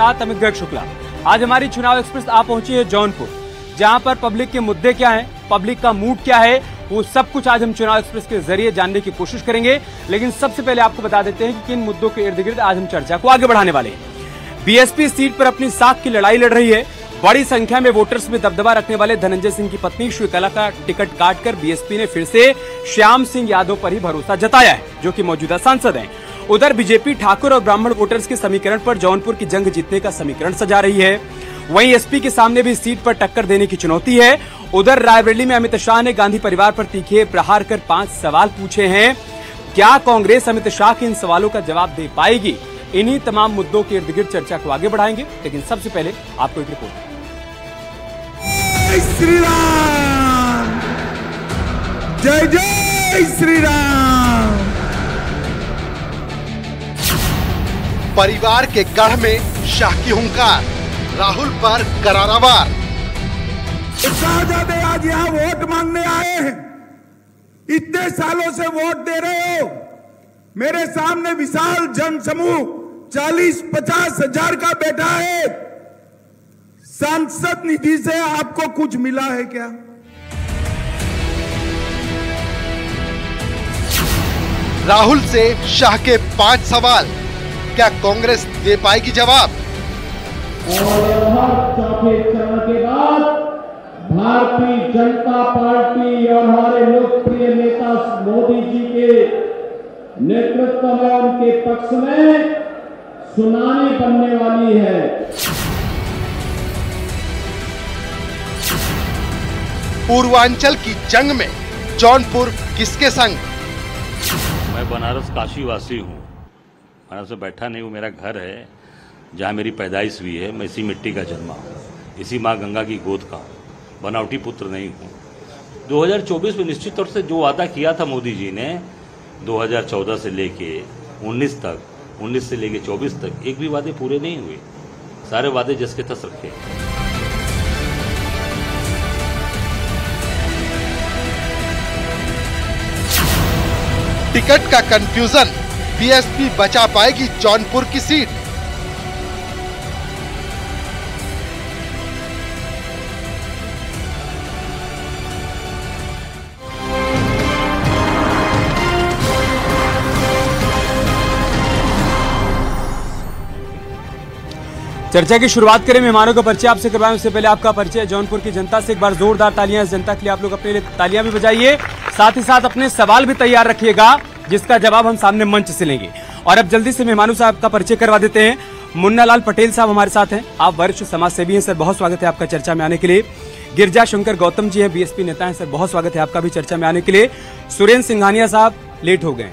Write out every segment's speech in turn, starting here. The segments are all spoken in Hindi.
साथ अमित गर्ग शुक्ला। आज हमारी चुनाव एक्सप्रेस आप पहुंची है जौनपुर, जहां पर पब्लिक के मुद्दे क्या हैं, पब्लिक का मूड क्या है, वो सब कुछ आज हम चुनाव एक्सप्रेस के जरिए जानने की कोशिश करेंगे। लेकिन सबसे पहले आपको बता देते हैं कि किन मुद्दों के इर्द गिर्द आज हम चर्चा को आगे बढ़ाने वाले हैं। बीएसपी सीट पर अपनी साख की लड़ाई लड़ रही है। बड़ी संख्या में वोटर्स में दबदबा रखने वाले धनंजय सिंह की पत्नी श्रीकला का टिकट काटकर बीएसपी ने फिर से श्याम सिंह यादव पर ही भरोसा जताया है, जो कि मौजूदा सांसद हैं। उधर बीजेपी ठाकुर और ब्राह्मण वोटर्स के समीकरण पर जौनपुर की जंग जीतने का समीकरण सजा रही है। वहीं एसपी के सामने भी सीट पर टक्कर देने की चुनौती है। उधर रायबरेली में अमित शाह ने गांधी परिवार पर तीखे प्रहार कर 5 सवाल पूछे हैं। क्या कांग्रेस अमित शाह के इन सवालों का जवाब दे पाएगी? इन्हीं तमाम मुद्दों के इर्द गिर्द चर्चा को आगे बढ़ाएंगे, लेकिन सबसे पहले आपको एक रिपोर्ट। जय श्री राम, जय जय श्री राम। परिवार के गढ़ में शाह की हुंकार, राहुल पर करारा वार। साहबजादे आज यहाँ वोट मांगने आए हैं, इतने सालों से वोट दे रहे हो। मेरे सामने विशाल जनसमूह 40-50 हजार का बैठा है। सांसद निधि से आपको कुछ मिला है क्या? राहुल से शाह के 5 सवाल, क्या कांग्रेस दे पाएगी जवाब? और हर चौथे चरण के बाद भारतीय जनता पार्टी और हमारे लोकप्रिय नेता मोदी जी के नेतृत्व में उनके पक्ष में सुनामी बनने वाली है। पूर्वांचल की जंग में जौनपुर किसके संग? मैं बनारस काशी वासी हूँ, बनारस से बैठा नहीं हूँ। मेरा घर है जहाँ मेरी पैदाइश हुई है। मैं इसी मिट्टी का जन्मा हूँ, इसी माँ गंगा की गोद का हूँ, बनावटी पुत्र नहीं हूँ। 2024 में निश्चित तौर से जो वादा किया था मोदी जी ने 2014 से लेके 19 तक, 19 से लेके 24 तक, एक भी वादे पूरे नहीं हुए। सारे वादे जस के तस रखे। टिकट का कंफ्यूजन, बीएसपी बचा पाएगी जौनपुर की सीट? चर्चा की शुरुआत करें। मेहमानों का परिचय आपसे करवाएं, उससे पहले आपका परिचय जौनपुर की जनता से। एक बार जोरदार तालियां इस जनता के लिए। आप लोग अपने लिए तालियां भी बजाइए, साथ ही साथ अपने सवाल भी तैयार रखिएगा, जिसका जवाब हम सामने मंच से लेंगे। और अब जल्दी से मेहमानों साहब का परिचय करवा देते हैं। मुन्ना लाल पटेल साहब हमारे साथ हैं, आप वरिष्ठ समाज सेवी हैं सर, बहुत स्वागत है आपका चर्चा में आने के लिए। गिरजा शंकर गौतम जी हैं, बीएसपी नेता हैं सर, बहुत स्वागत है आपका भी चर्चा में आने के लिए। सुरेंद्र सिंघानिया साहब लेट हो गए,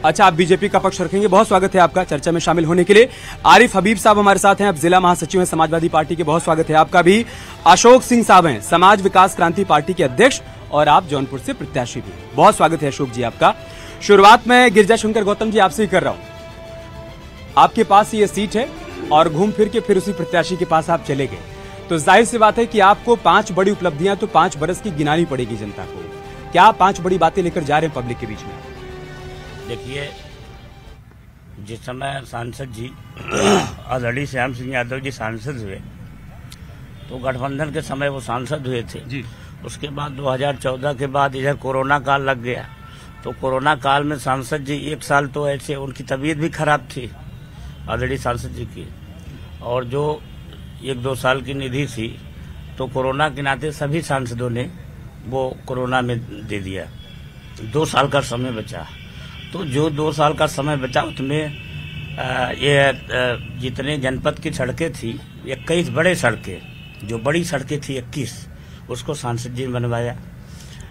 अच्छा आप बीजेपी का पक्ष रखेंगे, बहुत स्वागत है आपका चर्चा में शामिल होने के लिए। आरिफ हबीब साहब हमारे साथ हैं, आप जिला महासचिव हैं समाजवादी पार्टी के, बहुत स्वागत है आपका भी। अशोक सिंह साहब हैं, समाज विकास क्रांति पार्टी के अध्यक्ष और आप जौनपुर से प्रत्याशी भी, बहुत स्वागत है अशोक जी आपका। शुरुआत में गिरजा शंकर गौतम जी आपसे ही कर रहा हूं। आपके पास ये सीट है और घूम फिर के फिर उसी प्रत्याशी के पास आप चले गए, तो जाहिर सी बात है कि आपको 5 बड़ी उपलब्धियां तो 5 बरस की गिनानी पड़ेगी जनता को। क्या 5 बड़ी बातें लेकर जा रहे हैं पब्लिक के बीच में? देखिए, जिस समय सांसद जी आदरणीय श्याम सिंह यादव जी सांसद हुए, तो गठबंधन के समय वो सांसद हुए थे जी। उसके बाद 2014 के बाद इधर कोरोना काल लग गया, तो कोरोना काल में सांसद जी 1 साल तो ऐसे उनकी तबीयत भी खराब थी आदरणीय सांसद जी की, और जो 1-2 साल की निधि थी तो कोरोना के नाते सभी सांसदों ने वो कोरोना में दे दिया। 2 साल का समय बचा, तो जो 2 साल का समय बचा उसमें जितने जनपद की सड़कें थी 21 बड़े सड़कें, जो बड़ी सड़कें थी 21, उसको सांसद जी ने बनवाया।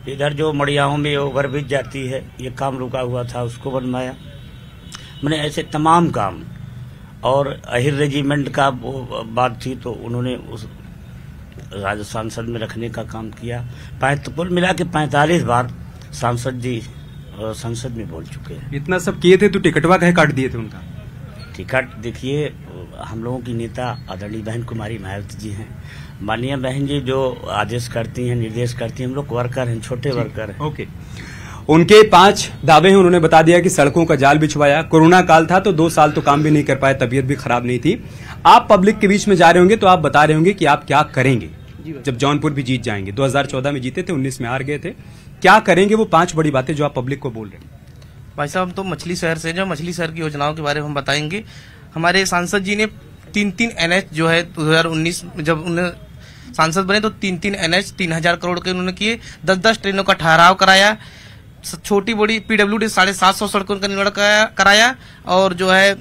इधर जो मड़ियाओं में ओवरब्रिज जाती है, ये काम रुका हुआ था, उसको बनवाया। मैंने ऐसे तमाम काम, और अहिर रेजिमेंट का वो बात थी तो उन्होंने उस राज्य सांसद में रखने का काम किया। कुल मिला के 45 बार सांसद जी संसद में बोल चुके हैं। इतना सब किए थे तो टिकटवा कहे काट दिए थे उनका? टिकट देखिए, हम लोगों की नेता आदरणीय बहन कुमारी मायावती जी हैं। माननीय बहन जी जो आदेश करती हैं, निर्देश करती हैं, हम लोग वर्कर हैं, छोटे वर्कर हैं। ओके। उनके 5 दावे हैं। उन्होंने बता दिया कि सड़कों का जाल बिछवाया, कोरोना काल था तो 2 साल तो काम भी नहीं कर पाए, तबीयत भी खराब नहीं थी। आप पब्लिक के बीच में जा रहे होंगे तो आप बता रहे होंगे कि आप क्या करेंगे जब जौनपुर भी जीत जाएंगे। 2014 में जीते थे, 19 में हार गए थे। क्या करेंगे वो 5 बड़ी बातें जो आप पब्लिक को बोल रहे हैं? भाई साहब, हम तो मछली शहर से, जो मछली शहर की योजनाओं के बारे में हम बताएंगे। हमारे सांसद जी ने 3 NH जो है 2019 जब उन्हें सांसद बने तो 3 NH 3000 करोड़ के उन्होंने किए। 10 ट्रेनों का ठहराव कराया, छोटी बड़ी PWD 750 सड़कों का निर्माण कराया और जो है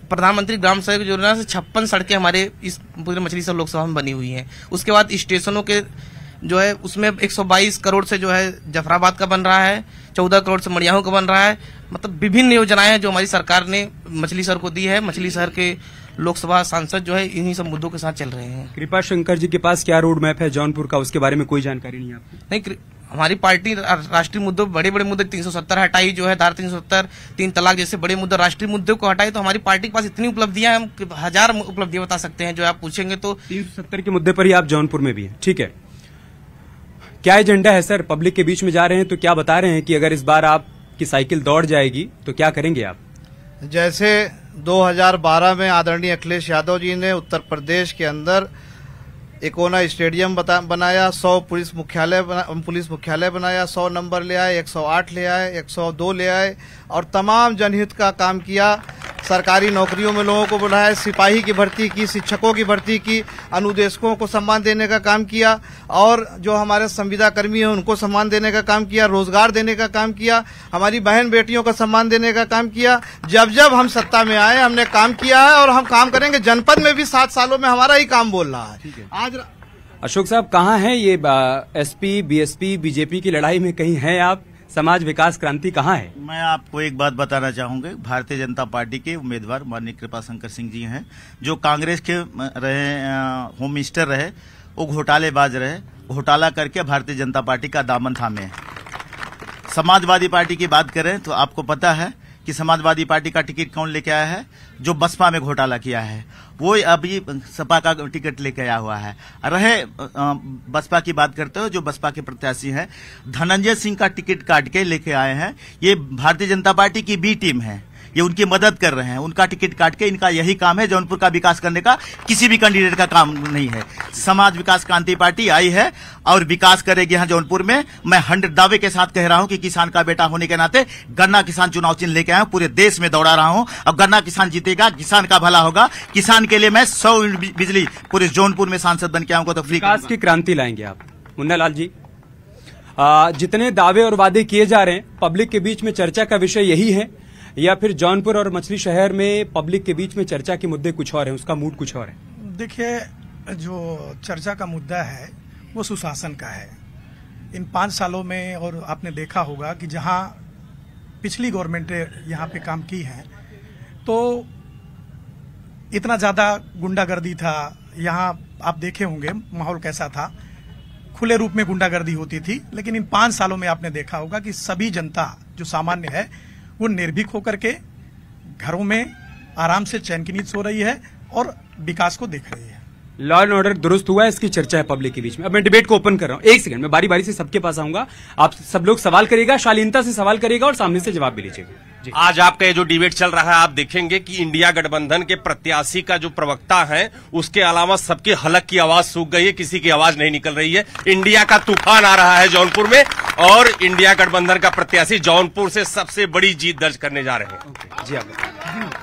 प्रधानमंत्री ग्राम सड़क योजना से 56 सड़कें हमारे इस पूरे मछली शहर लोकसभा में बनी हुई हैं। उसके बाद स्टेशनों के जो है उसमें 122 करोड़ से जो है जफराबाद का बन रहा है, 14 करोड़ से मड़ियाहू का बन रहा है। मतलब विभिन्न योजनाएं हैं जो हमारी सरकार ने मछली शहर को दी है। मछली शहर के लोकसभा सांसद जो है इन्हीं सब मुद्दों के साथ चल रहे हैं। कृपा शंकर जी के पास क्या रोड मैप है जौनपुर का, उसके बारे में कोई जानकारी नहीं है आपको? नहीं, हमारी पार्टी राष्ट्रीय मुद्दों, बड़े बड़े मुद्दे 370 हटाई, जो है धारा 370, 3 तलाक जैसे बड़े मुद्दे, राष्ट्रीय मुद्दों को हटाई। तो हमारी पार्टी के पास इतनी उपलब्धियां, हम 1000 उपलब्धियां बता सकते हैं जो आप पूछेंगे तो। 370 के मुद्दे पर ही आप जौनपुर में भी हैं, ठीक है। क्या एजेंडा है सर? पब्लिक के बीच में जा रहे हैं तो क्या बता रहे हैं कि अगर इस बार आपकी साइकिल दौड़ जाएगी तो क्या करेंगे आप? जैसे 2012 में आदरणीय अखिलेश यादव जी ने उत्तर प्रदेश के अंदर इकोना स्टेडियम बनाया, 100 पुलिस मुख्यालय बनाया, 100 नंबर ले आए, 108 ले आए, 102 ले आए और तमाम जनहित का काम किया। सरकारी नौकरियों में लोगों को बढ़ाया, सिपाही की भर्ती की, शिक्षकों की भर्ती की, अनुदेशकों को सम्मान देने का काम किया और जो हमारे संविदा कर्मी हैं उनको सम्मान देने का काम किया, रोजगार देने का काम किया, हमारी बहन बेटियों का सम्मान देने का काम किया। जब जब हम सत्ता में आए हमने काम किया है और हम काम करेंगे। जनपद में भी 7 सालों में हमारा ही काम बोल रहा है। आज अशोक साहब कहाँ हैं ये एसपी, बीएसपी, बीजेपी की लड़ाई में कहीं हैं आप? समाज विकास क्रांति कहाँ है? मैं आपको एक बात बताना चाहूंगा। भारतीय जनता पार्टी के उम्मीदवार माननीय कृपा शंकर सिंह जी हैं, जो कांग्रेस के रहे, होम मिनिस्टर रहे, वो घोटालेबाज रहे, घोटाला करके भारतीय जनता पार्टी का दामन थामे हैं। समाजवादी पार्टी की बात करें तो आपको पता है कि समाजवादी पार्टी का टिकट कौन लेके आया है? जो बसपा में घोटाला किया है वो अभी सपा का टिकट लेके आया हुआ है। रहे बसपा की बात करते हो, जो बसपा के प्रत्याशी हैं धनंजय सिंह का टिकट काट के लेके आए हैं। ये भारतीय जनता पार्टी की बी टीम है, ये उनकी मदद कर रहे हैं। उनका टिकट काट के इनका यही काम है, जौनपुर का विकास करने का किसी भी कैंडिडेट का काम नहीं है। समाज विकास क्रांति पार्टी आई है और विकास करेगी यहाँ जौनपुर में। मैं 100 दावे के साथ कह रहा हूँ कि किसान का बेटा होने के नाते गन्ना किसान चुनाव चिन्ह लेके आया हूँ, पूरे देश में दौड़ा रहा हूँ। अब गन्ना किसान जीतेगा, किसान का भला होगा। किसान के लिए मैं 100 यूनिट बिजली पूरे जौनपुर में सांसद बन के आऊंगा तो फ्री विकास की क्रांति लाएंगे आप। मुन्ना लाल जी, जितने दावे और वादे किए जा रहे हैं, पब्लिक के बीच में चर्चा का विषय यही है या फिर जौनपुर और मछली शहर में पब्लिक के बीच में चर्चा के मुद्दे कुछ और हैं, उसका मूड कुछ और है? देखिए, जो चर्चा का मुद्दा है वो सुशासन का है। इन 5 सालों में, और आपने देखा होगा कि जहां पिछली गवर्नमेंट यहाँ पे काम की है तो इतना ज्यादा गुंडागर्दी था। यहाँ आप देखे होंगे माहौल कैसा था, खुले रूप में गुंडागर्दी होती थी। लेकिन इन 5 सालों में आपने देखा होगा कि सभी जनता जो सामान्य है वो निर्भीक होकर के घरों में आराम से चैन की नींद सो रही है और विकास को देख रही है। लॉ एंड ऑर्डर दुरुस्त हुआ है, इसकी चर्चा है पब्लिक के बीच में। अब मैं डिबेट को ओपन कर रहा हूं, 1 सेकंड में बारी बारी से सबके पास आऊंगा। आप सब लोग सवाल करिएगा, शालीनता से सवाल करिएगा और सामने से जवाब भी लीजिएगा। आज आपका ये जो डिबेट चल रहा है, आप देखेंगे कि इंडिया गठबंधन के प्रत्याशी का जो प्रवक्ता है उसके अलावा सबके हलक की आवाज सूख गई है, किसी की आवाज नहीं निकल रही है। इंडिया का तूफान आ रहा है जौनपुर में और इंडिया गठबंधन का प्रत्याशी जौनपुर से सबसे बड़ी जीत दर्ज करने जा रहे हैं। जी आप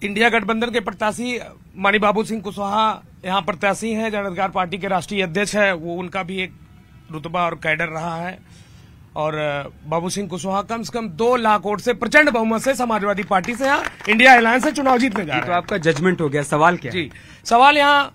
इंडिया गठबंधन के प्रत्याशी मानी बाबू सिंह कुशवाहा यहाँ प्रत्याशी हैं, जन अधिकार पार्टी के राष्ट्रीय अध्यक्ष है। वो उनका भी एक रुतबा और कैडर रहा है और बाबू सिंह कुशवाहा कम से कम 2 लाख वोट से प्रचंड बहुमत से समाजवादी पार्टी से यहाँ इंडिया अलायंस से चुनाव जीतने जा रहे हैं। तो आपका जजमेंट हो गया, सवाल क्या है? जी, सवाल यहाँ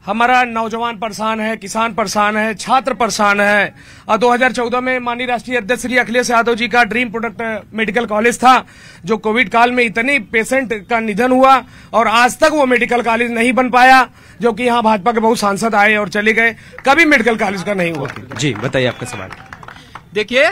हमारा नौजवान परेशान है, किसान परेशान है, छात्र परेशान है। और 2014 में माननीय राष्ट्रीय अध्यक्ष श्री अखिलेश यादव जी का ड्रीम प्रोडक्ट मेडिकल कॉलेज था, जो कोविड काल में इतनी पेशेंट का निधन हुआ और आज तक वो मेडिकल कॉलेज नहीं बन पाया, जो कि यहाँ भाजपा के बहुत सांसद आए और चले गए, कभी मेडिकल कॉलेज का नहीं हुआ। जी बताइए आपका सवाल। देखिए,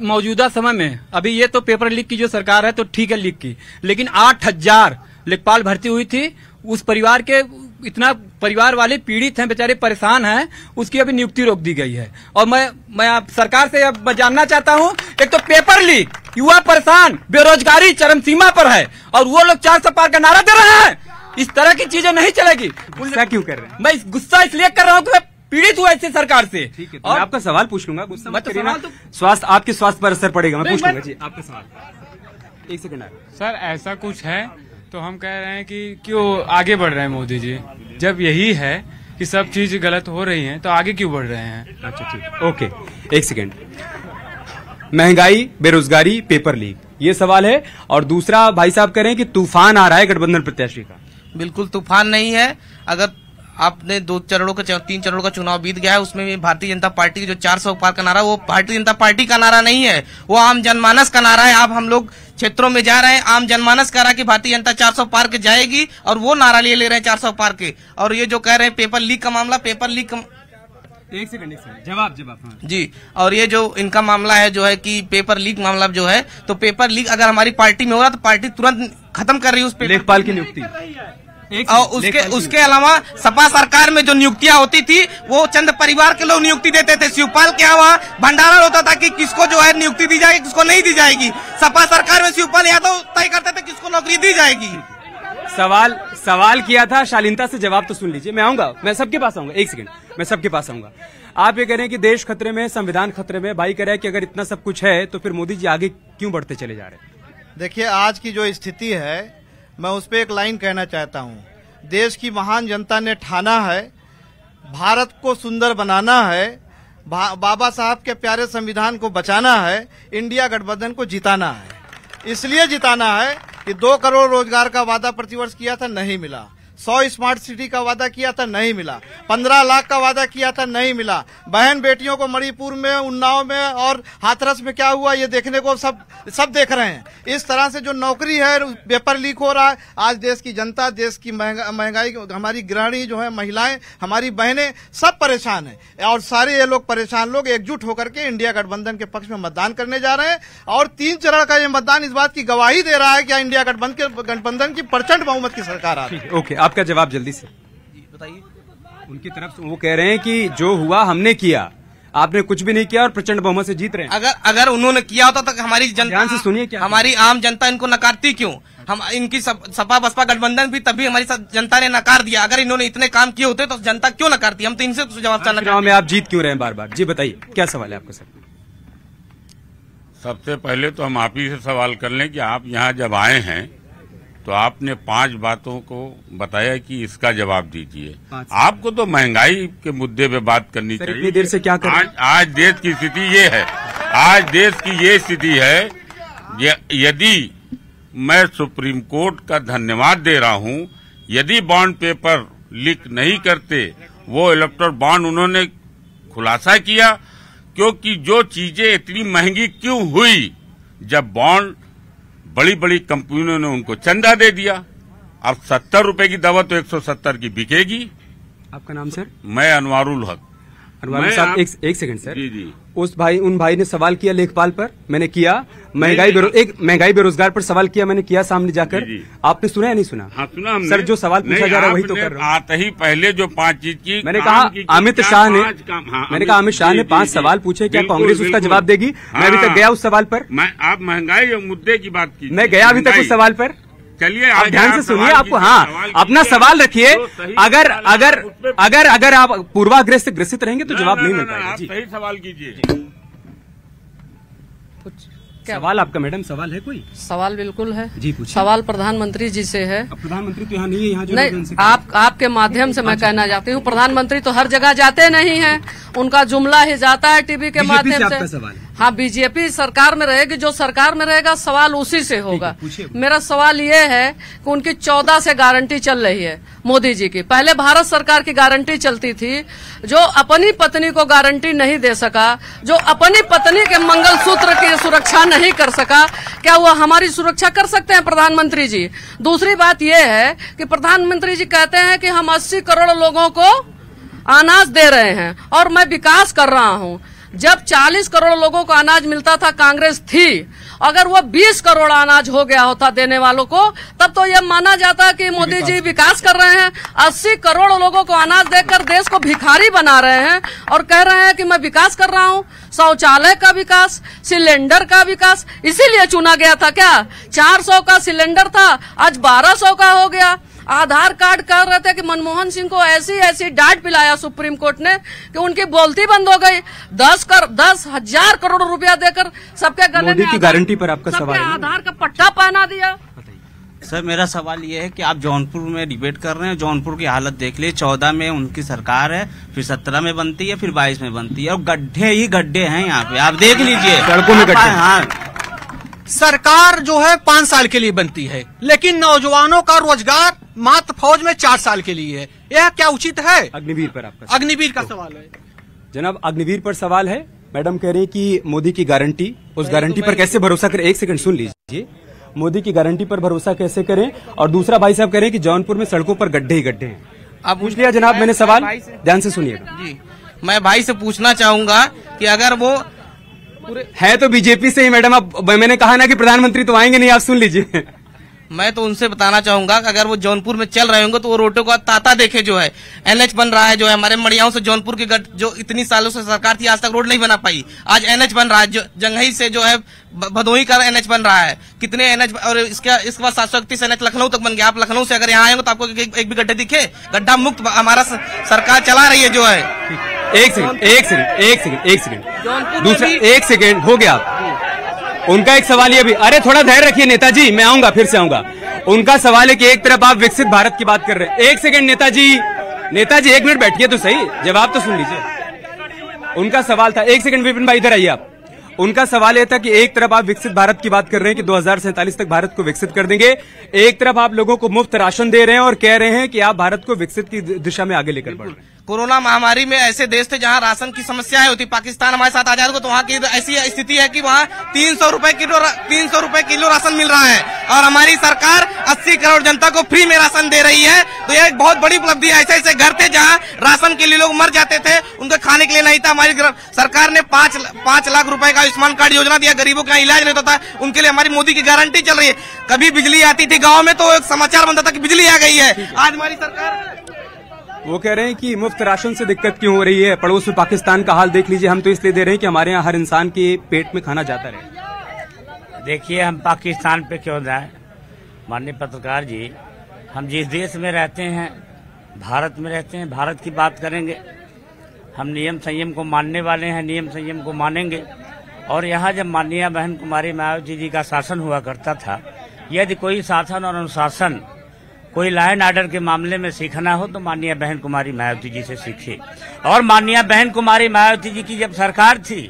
मौजूदा समय में अभी ये तो पेपर लीक की जो सरकार है तो ठीक है लीक की, लेकिन 8000 लेखपाल भर्ती हुई थी, उस परिवार के इतना परिवार वाले पीड़ित हैं, बेचारे परेशान हैं, उसकी अभी नियुक्ति रोक दी गई है। और मैं आप सरकार से अब जानना चाहता हूं, एक तो पेपर लीक, युवा परेशान, बेरोजगारी चरम सीमा पर है, और वो लोग 400 पार का नारा दे रहे हैं। इस तरह की चीजें नहीं चलेगी। गुस्सा क्यों कर रहे हैं? मैं गुस्सा इसलिए कर रहा हूँ कि मैं पीड़ित हुआ इससे सरकार से। ठीक है, और आपका सवाल पूछ लूंगा, गुस्सा मत करिए। स्वास्थ्य, आपके स्वास्थ्य पर असर पड़ेगा, मैं पूछ लूंगा जी आपका सवाल। एक सेकंड सर, ऐसा कुछ है तो हम कह रहे हैं कि क्यों आगे बढ़ रहे हैं मोदी जी? जब यही है कि सब चीज गलत हो रही है तो आगे क्यों बढ़ रहे हैं? अच्छा ठीक, ओके, एक सेकंड। महंगाई, बेरोजगारी, पेपर लीक, ये सवाल है। और दूसरा भाई साहब कह रहे हैं कि तूफान आ रहा है गठबंधन प्रत्याशी का। बिल्कुल तूफान नहीं है। अगर आपने 3 चरणों का चुनाव बीत गया है, उसमें भी भारतीय जनता पार्टी की जो 400 पार का नारा, वो भारतीय जनता पार्टी का नारा नहीं है, वो आम जनमानस का नारा है। अब हम लोग क्षेत्रों में जा रहे हैं, आम जनमानस कह रहा है कि भारतीय जनता 400 पार के जाएगी, और वो नारा ले रहे हैं 400 पार के। और ये जो कह रहे हैं पेपर लीक का मामला, पेपर लीक एक सेकंड जवाब हाँ। जी, और ये जो इनका मामला है जो है कि पेपर लीक मामला जो है, तो पेपर लीक अगर हमारी पार्टी में हो रहा तो पार्टी तुरंत खत्म कर रही है उस पेपर लेखपाल की नियुक्ति। और उसके अलावा सपा सरकार में जो नियुक्तियां होती थी वो चंद परिवार के लोग नियुक्ति देते थे। शिवपाल के यहाँ वहाँ भंडारण होता था कि किसको जो है नियुक्ति दी जाएगी, किसको नहीं दी जाएगी। सपा सरकार में शिवपाल यादव तय करते थे किसको नौकरी दी जाएगी। सवाल किया था, शालीनता से जवाब तो सुन लीजिए। मैं आऊंगा, मैं सबके पास आऊंगा, एक सेकंड, मैं सबके पास आऊंगा। आप ये कह रहे हैं कि देश खतरे में, संविधान खतरे में। भाई कह रहे हैं कि अगर इतना सब कुछ है तो फिर मोदी जी आगे क्यों बढ़ते चले जा रहे हैं? देखिए, आज की जो स्थिति है, मैं उस पर एक लाइन कहना चाहता हूँ। देश की महान जनता ने ठाना है, भारत को सुंदर बनाना है, बाबा साहब के प्यारे संविधान को बचाना है, इंडिया गठबंधन को जिताना है। इसलिए जिताना है कि 2 करोड़ रोजगार का वादा प्रतिवर्ष किया था, नहीं मिला। 100 स्मार्ट सिटी का वादा किया था, नहीं मिला। 15 लाख का वादा किया था, नहीं मिला। बहन बेटियों को मणिपुर में, उन्नाव में और हाथरस में क्या हुआ ये देखने को सब देख रहे हैं। इस तरह से जो नौकरी है, पेपर लीक हो रहा है। आज देश की जनता, देश की महंगाई, हमारी गृहिणी जो है, महिलाएं, हमारी बहनें, सब परेशान है। और सारे ये लोग परेशान लोग एकजुट होकर के इंडिया गठबंधन के पक्ष में मतदान करने जा रहे हैं। और 3 चरण का ये मतदान इस बात की गवाही दे रहा है कि इंडिया गठबंधन की प्रचंड बहुमत की सरकार आ रही है। ओके, आपका जवाब जल्दी से बताइए। उनकी तरफ से वो कह रहे हैं कि जो हुआ हमने किया, आपने कुछ भी नहीं किया और प्रचंड बहुमत से जीत रहे हैं। अगर उन्होंने किया होता तो हमारी जनता, ध्यान से सुनिए, क्या हमारी आम जनता इनको नकारती क्यों? हम इनकी सपा बसपा गठबंधन भी तभी हमारी जनता ने नकार दिया। अगर इन्होंने इतने काम किए होते तो जनता क्यों नकारती? हम तो इनसे जवाब चाहना चुनाव में आप जीत क्यों रहे हैं बार बार? जी बताइए, क्या सवाल है आपका? सर, सबसे पहले तो हम आप ही से सवाल कर लें कि आप यहाँ जब आए हैं तो आपने 5 बातों को बताया कि इसका जवाब दीजिए। आपको तो महंगाई के मुद्दे पे बात करनी चाहिए। इतनी देर से क्या कर रहे हैं? आज देश की स्थिति ये है, आज देश की ये स्थिति है, यदि मैं सुप्रीम कोर्ट का धन्यवाद दे रहा हूं, यदि बॉन्ड पेपर लीक नहीं करते, वो इलेक्टोरल बॉन्ड उन्होंने खुलासा किया, क्योंकि जो चीजें इतनी महंगी क्यों हुई, जब बॉन्ड बड़ी बड़ी कंपनियों ने उनको चंदा दे दिया। अब 70 रुपए की दवा तो 170 की बिकेगी। आपका नाम सर? मैं अनवारुल हक। अनवारुल साहब, एक सेकंड सर। जी जी। उन भाई ने सवाल किया लेखपाल पर, मैंने किया। महंगाई बेरोजगार पर सवाल किया, मैंने किया सामने जाकर। आपने सुना या नहीं सुना? हाँ, सुना हमने। सर, जो सवाल पूछा जा रहा है वही तो कर रहा हूँ। आते ही पहले जो 5 चीज की मैंने कहा, अमित शाह ने 5 सवाल पूछे, क्या कांग्रेस उसका जवाब देगी? मैं अभी तक गया उस सवाल पर। आप महंगाई और मुद्दे की बात की, मैं गया अभी तक उस सवाल पर। चलिए, आप ध्यान से सुनिए। आपको अपना सवाल रखिए। अगर आप पूर्वाग्रह से ग्रसित रहेंगे तो जवाब नहीं मिल पाएगा। आप सही सवाल कीजिए। सवाल आपका मैडम, सवाल है कोई? सवाल बिल्कुल है जी, पूछिए। सवाल प्रधानमंत्री जी से है। प्रधानमंत्री तो यहाँ नहीं है, यहाँ जो नहीं, आपके माध्यम से मैं कहना चाहती हूँ, प्रधानमंत्री तो हर जगह जाते नहीं हैं, उनका जुमला ही जाता है टीवी के माध्यम से। हाँ, बीजेपी सरकार में रहेगी, जो सरकार में रहेगा सवाल उसी से होगा। मेरा सवाल ये है कि उनकी 14 से गारंटी चल रही है मोदी जी की। पहले भारत सरकार की गारंटी चलती थी, जो अपनी पत्नी को गारंटी नहीं दे सका, जो अपनी पत्नी के मंगलसूत्र की सुरक्षा नहीं कर सका, क्या वो हमारी सुरक्षा कर सकते हैं प्रधानमंत्री जी? दूसरी बात ये है कि प्रधानमंत्री जी कहते हैं कि हम 80 करोड़ लोगों को अनाज दे रहे हैं और मैं विकास कर रहा हूँ। जब 40 करोड़ लोगों को अनाज मिलता था कांग्रेस थी, अगर वो 20 करोड़ अनाज हो गया होता देने वालों को, तब तो यह माना जाता कि मोदी जी विकास कर रहे हैं। 80 करोड़ लोगों को अनाज देकर देश को भिखारी बना रहे हैं और कह रहे हैं कि मैं विकास कर रहा हूँ। शौचालय का विकास, सिलेंडर का विकास, इसीलिए चुना गया था क्या? 400 का सिलेंडर था, आज 1200 का हो गया। आधार कार्ड कर रहे थे कि मनमोहन सिंह को ऐसी ऐसी डांट पिलाया सुप्रीम कोर्ट ने कि उनकी बोलती बंद हो गई। 10,000 करोड़ रुपया देकर सबके गले में मोदी की गारंटी पर आपका सवाल है। आधार का पट्टा पहना दिया। सर मेरा सवाल ये है कि आप जौनपुर में डिबेट कर रहे हैं, जौनपुर की हालत देख लीजिए। 14 में उनकी सरकार है, फिर 17 में बनती है, फिर 22 में बनती है, और गड्ढे ही गड्ढे हैं यहाँ पे, आप देख लीजिए सड़कों में गड्ढे। हाँ, सरकार जो है 5 साल के लिए बनती है, लेकिन नौजवानों का रोजगार मात्र फौज में 4 साल के लिए है। यह क्या उचित है? अग्निवीर पर आपका अग्निवीर का सवाल है जनाब। अग्निवीर पर सवाल है। मैडम कह रही है कि मोदी की गारंटी, उस गारंटी पर कैसे भरोसा करें? एक सेकंड सुन लीजिए। मोदी की गारंटी पर भरोसा कैसे करें? और दूसरा भाई साहब कह रहे हैं कि जौनपुर में सड़कों पर गड्ढे ही गड्ढे हैं। अब पूछ लिया जनाब मैंने सवाल, ध्यान से सुनिएगा जी। मैं भाई से पूछना चाहूंगा कि अगर वो है तो बीजेपी से ही मैडम। अब मैंने कहा ना कि प्रधानमंत्री तो आएंगे नहीं, आप सुन लीजिए। मैं तो उनसे बताना चाहूंगा कि अगर वो जौनपुर में चल रहे होंगे तो वो रोडों का ताता देखे। जो है एनएच बन रहा है, जो है हमारे मड़ियाओं से जौनपुर की जो इतनी सालों से सरकार थी आज तक रोड नहीं बना पाई, आज एनएच बन रहा है। जो जंघई से जो है भदोही का एनएच बन रहा है, कितने एनएच, और इसके बाद 731 एनएच लखनऊ तक बन गया। आप लखनऊ से अगर यहाँ आएंगे तो आपको एक भी गड्ढे दिखे? गड्ढा मुक्त हमारा सरकार चला रही है जो है। एक सेकंड दूसरा, एक सेकंड हो गया। उनका एक सवाल ये भी, अरे थोड़ा धैर्य रखिए नेताजी, मैं आऊंगा, फिर से आऊंगा। उनका सवाल है कि एक तरफ आप विकसित भारत की बात कर रहे हैं। एक सेकंड नेताजी 1 मिनट बैठिए तो सही, जवाब तो सुन लीजिए। उनका सवाल था, एक सेकंड विपिन भाई इधर आइए आप। उनका सवाल यह था कि एक तरफ आप विकसित भारत की बात कर रहे हैं कि 2047 तक भारत को विकसित कर देंगे, एक तरफ आप लोगों को मुफ्त राशन दे रहे हैं और कह रहे हैं कि आप भारत को विकसित की दिशा में आगे लेकर बढ़ रहे हैं। कोरोना महामारी में ऐसे देश थे जहां राशन की समस्याएं होती। पाकिस्तान हमारे साथ आजाद को तो वहां की ऐसी स्थिति है कि वहां 300 रुपए किलो राशन मिल रहा है, और हमारी सरकार 80 करोड़ जनता को फ्री में राशन दे रही है। तो यह एक बहुत बड़ी उपलब्धि है। ऐसे ऐसे घर थे जहां राशन के लिए लोग मर जाते थे, उनके खाने के लिए नहीं था। हमारी सरकार ने 5 लाख रुपए का आयुष्मान कार्ड योजना दिया, गरीबों का इलाज नहीं होता था, उनके लिए हमारी मोदी की गारंटी चल रही है। कभी बिजली आती थी गाँव में तो एक समाचार बनता था कि बिजली आ गई है। आज हमारी सरकार, वो कह रहे हैं कि मुफ्त राशन से दिक्कत क्यों हो रही है? पड़ोस में पाकिस्तान का हाल देख लीजिए। हम तो इसलिए दे रहे हैं कि हमारे यहाँ हर इंसान के पेट में खाना जाता रहे। देखिए, हम पाकिस्तान पे क्यों जाएं? माननीय पत्रकार जी, हम जिस देश में रहते हैं, भारत में रहते हैं, भारत की बात करेंगे। हम नियम संयम को मानने वाले हैं, नियम संयम को मानेंगे। और यहाँ जब माननीय बहन कुमारी मायावती जी का शासन हुआ करता था, यदि कोई शासन और अनुशासन, कोई लॉ एंड ऑर्डर के मामले में सीखना हो तो माननीय बहन कुमारी मायावती जी से सीखिए। और माननीय बहन कुमारी मायावती जी की जब सरकार थी,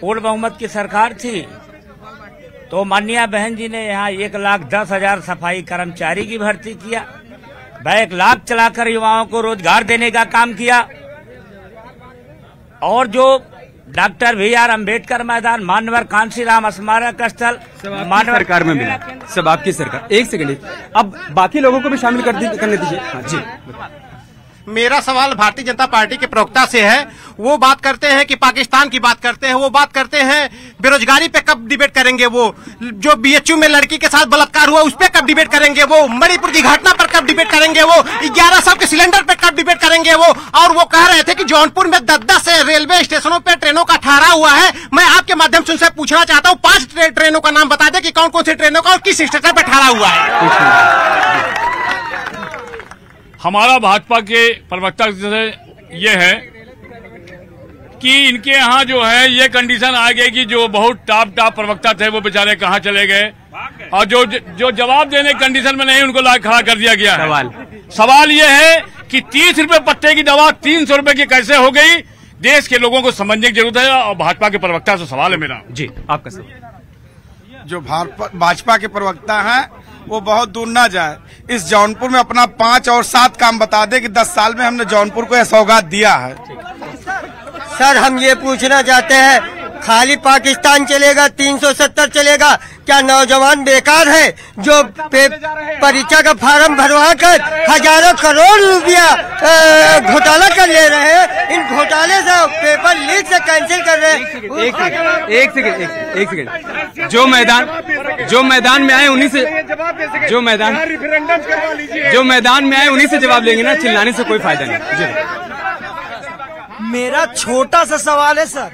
पूर्ण बहुमत की सरकार थी, तो माननीय बहन जी ने यहाँ 1,10,000 सफाई कर्मचारी की भर्ती किया, 1 लाख चलाकर युवाओं को रोजगार देने का काम किया। और जो डॉक्टर BR अम्बेडकर मैदान, मानवर कांशीराम स्मारक स्थल, मानव सरकार में मिला, सब आपकी सरकार। एक सेकंड, अब बाकी लोगों को भी शामिल करने दीजिए। हाँ जी, मेरा सवाल भारतीय जनता पार्टी के प्रवक्ता से है। वो बात करते हैं कि पाकिस्तान की बात करते हैं, वो बात करते हैं बेरोजगारी पे कब डिबेट करेंगे, वो जो BHU में लड़की के साथ बलात्कार हुआ उस पे कब डिबेट करेंगे, वो मणिपुर की घटना पर कब डिबेट करेंगे, वो 1100 के सिलेंडर पे कब डिबेट करेंगे वो। और वो कह रहे थे कि जौनपुर में 10 रेलवे स्टेशनों पे ट्रेनों का ठहरा हुआ है। मैं आपके माध्यम से उनसे पूछना चाहता हूँ, 5 ट्रेनों का नाम बता दें कि कौन कौन सी ट्रेनों का और किस स्टेशन पे ठहरा हुआ है। हमारा भाजपा के प्रवक्ता से ये है कि इनके यहाँ जो है ये कंडीशन आ गई कि जो बहुत टॉप प्रवक्ता थे वो बेचारे कहाँ चले गए, और जो जवाब देने कंडीशन में नहीं उनको ला खड़ा कर दिया गया है। सवाल ये है कि 30 रुपए पत्ते की दवा 300 रुपए की कैसे हो गई? देश के लोगों को समझने की जरूरत है। और भाजपा के प्रवक्ता से सवाल है मेरा। जी, आपका सवाल। जो भाजपा के प्रवक्ता हैं वो बहुत दूर ना जाए, इस जौनपुर में अपना 5 और 7 काम बता दे कि 10 साल में हमने जौनपुर को यह सौगात दिया है। सर, हम ये पूछना चाहते हैं, खाली पाकिस्तान चलेगा, 370 चलेगा? क्या नौजवान बेकार है जो परीक्षा का फार्म भरवा कर हजारों करोड़ रुपया घोटाला कर ले रहे हैं? इन घोटाले से पेपर लीक से कैंसिल कर रहे हैं। एक सेकंड। जो मैदान में आए उन्हीं से जो मैदान में आए उन्हीं से जवाब लेंगे ना, चिल्लाने से कोई फायदा नहीं। मेरा छोटा सा सवाल है सर,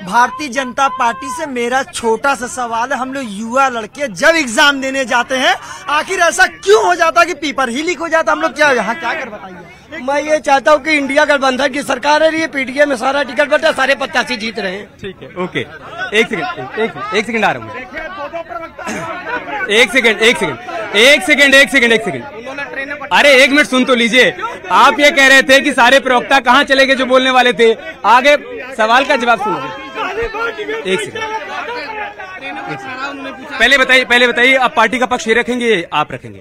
भारतीय जनता पार्टी से मेरा छोटा सा सवाल है। हम लोग युवा लड़के जब एग्जाम देने जाते हैं, आखिर ऐसा क्यों हो जाता है कि पेपर ही लीक हो जाता? हम लोग क्या यहाँ क्या कर बताइए। मैं ये चाहता हूँ कि इंडिया गठबंधन की सरकार है, ये पीटीए में सारा टिकट बटा, सारे 85 जीत रहे हैं। ठीक है, ओके। एक सेकंड आ रहा हूँ। एक सेकंड। अरे 1 मिनट सुन तो लीजिए। आप ये कह रहे थे कि सारे प्रवक्ता कहाँ चले गए जो बोलने वाले थे, आगे सवाल का जवाब सुनिए। एक सेकंड, पहले बताइए आप पार्टी का पक्ष ये रखेंगे, आप रखेंगे?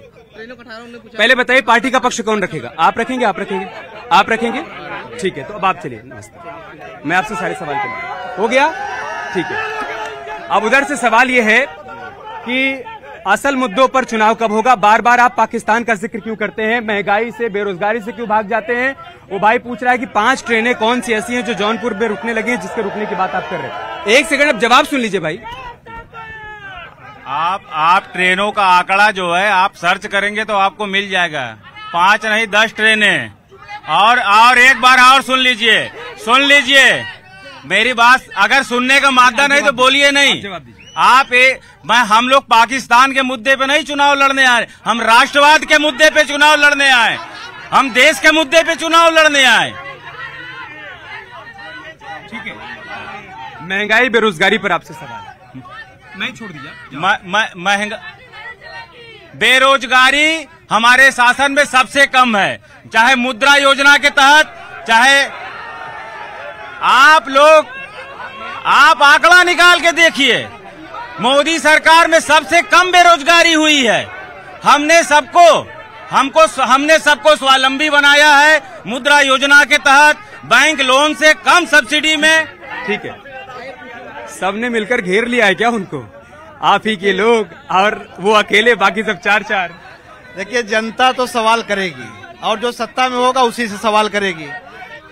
पहले बताइए पार्टी का पक्ष कौन रखेगा? आप रखेंगे? ठीक है, तो अब आप चलिए। नमस्ते, मैं आपसे सारे सवाल करूंगा। हो गया? ठीक है। अब उधर से सवाल ये है कि असल मुद्दों पर चुनाव कब होगा? बार बार आप पाकिस्तान का जिक्र क्यों करते हैं? महंगाई से, बेरोजगारी से क्यों भाग जाते हैं? वो भाई पूछ रहा है कि 5 ट्रेनें कौन सी ऐसी हैं जो जौनपुर में रुकने लगी हैं, जिसके रुकने की बात आप कर रहे हैं। एक सेकंड, अब जवाब सुन लीजिए भाई। आप ट्रेनों का आंकड़ा जो है आप सर्च करेंगे तो आपको मिल जाएगा। 5 नहीं 10 ट्रेनें। और एक बार और सुन लीजिए मेरी बात। अगर सुनने का मादा नहीं तो बोलिए नहीं। हम लोग पाकिस्तान के मुद्दे पे नहीं चुनाव लड़ने आए, हम राष्ट्रवाद के मुद्दे पे चुनाव लड़ने आए, हम देश के मुद्दे पे चुनाव लड़ने आए। ठीक है, महंगाई बेरोजगारी पर आपसे सवाल है, मैं छोड़ दिया। महंगा बेरोजगारी हमारे शासन में सबसे कम है, चाहे मुद्रा योजना के तहत, चाहे आप आंकड़ा निकाल के देखिए। मोदी सरकार में सबसे कम बेरोजगारी हुई है। हमने सबको स्वावलंबी बनाया है मुद्रा योजना के तहत, बैंक लोन से कम सब्सिडी में। ठीक है, सबने मिलकर घेर लिया है क्या उनको? आप ही के लोग और वो अकेले, बाकी सब 4-4। देखिए, जनता तो सवाल करेगी और जो सत्ता में होगा उसी से सवाल करेगी।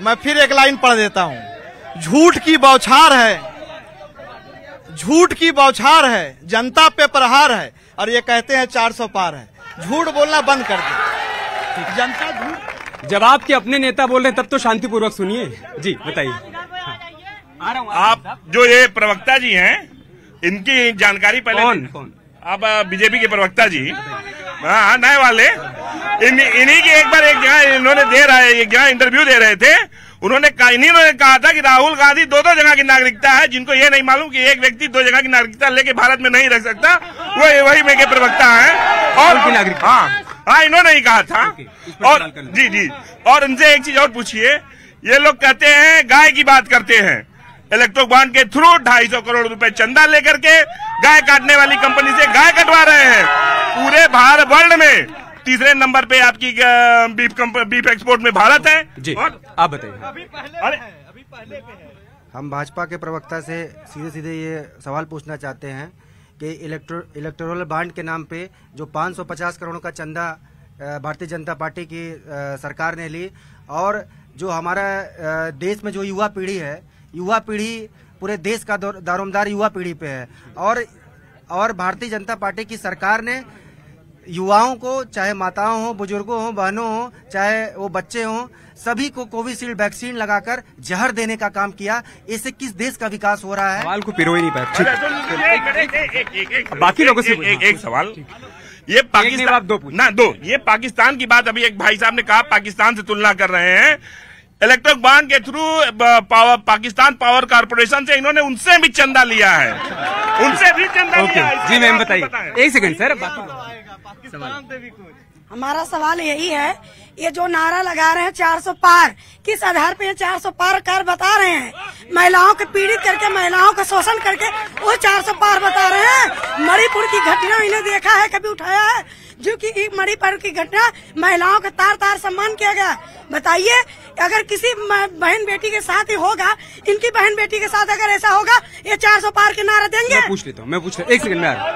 मैं फिर एक लाइन पढ़ देता हूँ। झूठ की बौछार है, जनता पे प्रहार है, और ये कहते हैं 400 पार है। झूठ बोलना बंद कर दे। जनता झूठ। जब आपके अपने नेता बोल रहे हैं तब तो शांतिपूर्वक सुनिए। जी बताइए। आप जो ये प्रवक्ता जी हैं, इनकी जानकारी पहले कौन? आप बीजेपी के प्रवक्ता जी, हाँ, नए वाले, इन्हीं की एक जगह इन्होंने एक जगह इंटरव्यू दे रहे थे। इन्होंने कहा था कि राहुल गांधी 2 जगह की नागरिकता है, जिनको ये नहीं मालूम कि एक व्यक्ति 2 जगह की नागरिकता लेके भारत में नहीं रह सकता, वही मेरे प्रवक्ता है। और हाँ, इन्होंने ही कहा था। और जी, और इनसे एक चीज और पूछिए। ये लोग कहते हैं, गाय की बात करते हैं, इलेक्ट्रो बॉन्ड के थ्रू 250 करोड़ रुपए चंदा लेकर के गाय काटने वाली कंपनी से गाय कटवा रहे हैं। पूरे भारत वर्ल्ड में 3रे नंबर पे आपकी बीफ एक्सपोर्ट में भारत है। जी, आप बताइए। हम भाजपा के प्रवक्ता से सीधे ये सवाल पूछना चाहते हैं कि इलेक्टोरल बॉन्ड के नाम पे जो 550 करोड़ का चंदा भारतीय जनता पार्टी की सरकार ने ली, और जो हमारा देश में जो युवा पीढ़ी पूरे देश का दारोमदार युवा पीढ़ी पे है, और भारतीय जनता पार्टी की सरकार ने युवाओं को, चाहे माताओं हो, बुजुर्गों हो, बहनों हो, चाहे वो बच्चे हों, सभी को कोविशील्ड वैक्सीन लगाकर जहर देने का काम किया। इससे किस देश का विकास हो रहा है? सवाल को पिरो ही नहीं पाए। बाकी लोगों से एक सवाल, ये पाकिस्तान ये पाकिस्तान की बात अभी एक भाई साहब ने कहा, पाकिस्तान से तुलना कर रहे हैं। इलेक्ट्रिक बॉन्ड के थ्रू पाकिस्तान पावर कारपोरेशन से इन्होंने उनसे भी चंदा लिया है, लिया है। जी मैम बताइए। एक सेकंड सर, हमारा सवाल यही है, ये जो नारा लगा रहे हैं 400 पार, किस आधार पे 400 पार कार बता रहे हैं? महिलाओं को पीड़ित करके, महिलाओं का शोषण करके वो 400 पार बता रहे हैं। मणिपुर की घटना इन्हें देखा है, कभी उठाया है? जो कि मणिपुर की घटना, महिलाओं का तार सम्मान किया गया। बताइए, अगर किसी बहन बेटी के साथ ही होगा, इनकी बहन बेटी के साथ अगर ऐसा होगा, ये 400 पार के नारा देंगे? मैं पूछ लेता हूँ, एक सेकंड में आ रहा हूँ।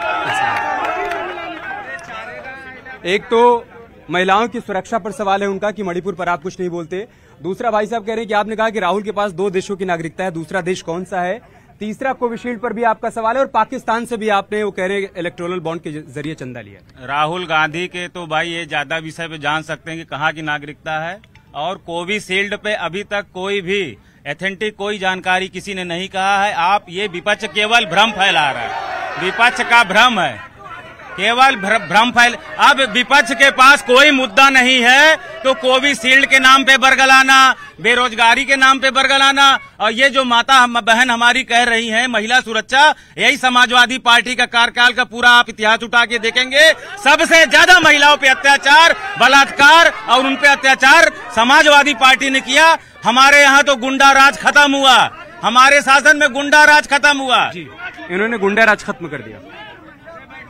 एक तो महिलाओं की सुरक्षा पर सवाल है उनका कि मणिपुर पर आप कुछ नहीं बोलते। दूसरा भाई साहब कह रहे हैं कि आपने कहा कि राहुल के पास 2 देशों की नागरिकता है, दूसरा देश कौन सा है? तीसरा कोविशील्ड पर भी आपका सवाल है और पाकिस्तान से भी आपने, वो कह रहे हैं, इलेक्टोरल बॉन्ड के जरिए चंदा लिया। राहुल गांधी के तो भाई ये ज्यादा विषय पे जान सकते हैं कि कहाँ की नागरिकता है, और कोविशील्ड पे अभी तक कोई भी एथेंटिक कोई जानकारी किसी ने नहीं कहा है। आप ये विपक्ष केवल भ्रम फैला रहा है, विपक्ष का भ्रम है, केवल भ्रम फैल। अब विपक्ष के पास कोई मुद्दा नहीं है तो कोविशील्ड के नाम पे बरगलाना, बेरोजगारी के नाम पे बरगलाना, और ये जो माता बहन हमारी कह रही हैं महिला सुरक्षा, यही समाजवादी पार्टी का कार्यकाल का पूरा आप इतिहास उठा के देखेंगे, सबसे ज्यादा महिलाओं पे अत्याचार, बलात्कार और उन पे अत्याचार समाजवादी पार्टी ने किया। हमारे यहाँ तो गुंडा राज खत्म हुआ, हमारे शासन में गुंडा राज खत्म हुआ। इन्होंने गुंडा राज खत्म कर दिया।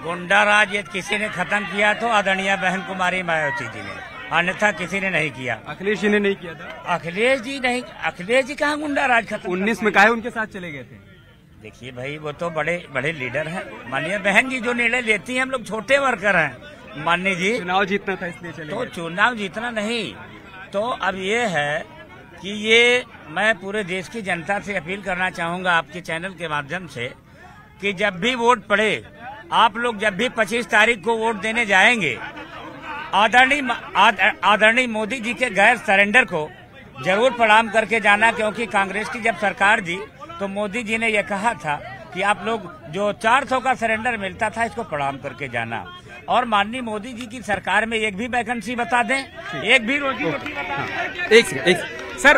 गुंडा राज यदि किसी ने खत्म किया तो आदरणीय बहन कुमारी मायावती जी ने, अन्यथा किसी ने नहीं किया। अखिलेश जी ने नहीं किया था। अखिलेश जी नहीं, अखिलेश जी कहाँ गुंडा राज खत्म? 19 में काहे उनके साथ चले गए थे? देखिए भाई, वो तो बड़े बड़े लीडर हैं। माननीय बहन जी जो निर्णय लेती हैं, हम लोग छोटे वर्कर हैं। माननीय जी, चुनाव जीतना था इसलिए चले तो चुनाव जीतना नहीं, तो अब ये है कि ये मैं पूरे देश की जनता से अपील करना चाहूंगा आपके चैनल के माध्यम से कि जब भी वोट पड़े, आप लोग जब भी 25 तारीख को वोट देने जाएंगे, आदरणीय मोदी जी के गैर सरेंडर को जरूर प्रणाम करके जाना, क्योंकि कांग्रेस की जब सरकार थी तो मोदी जी ने यह कहा था कि आप लोग जो 400 का सरेंडर मिलता था इसको प्रणाम करके जाना। और माननीय मोदी जी की सरकार में एक भी वैकेंसी बता दें, एक भी रोजी रोटी बता दें। एक सर,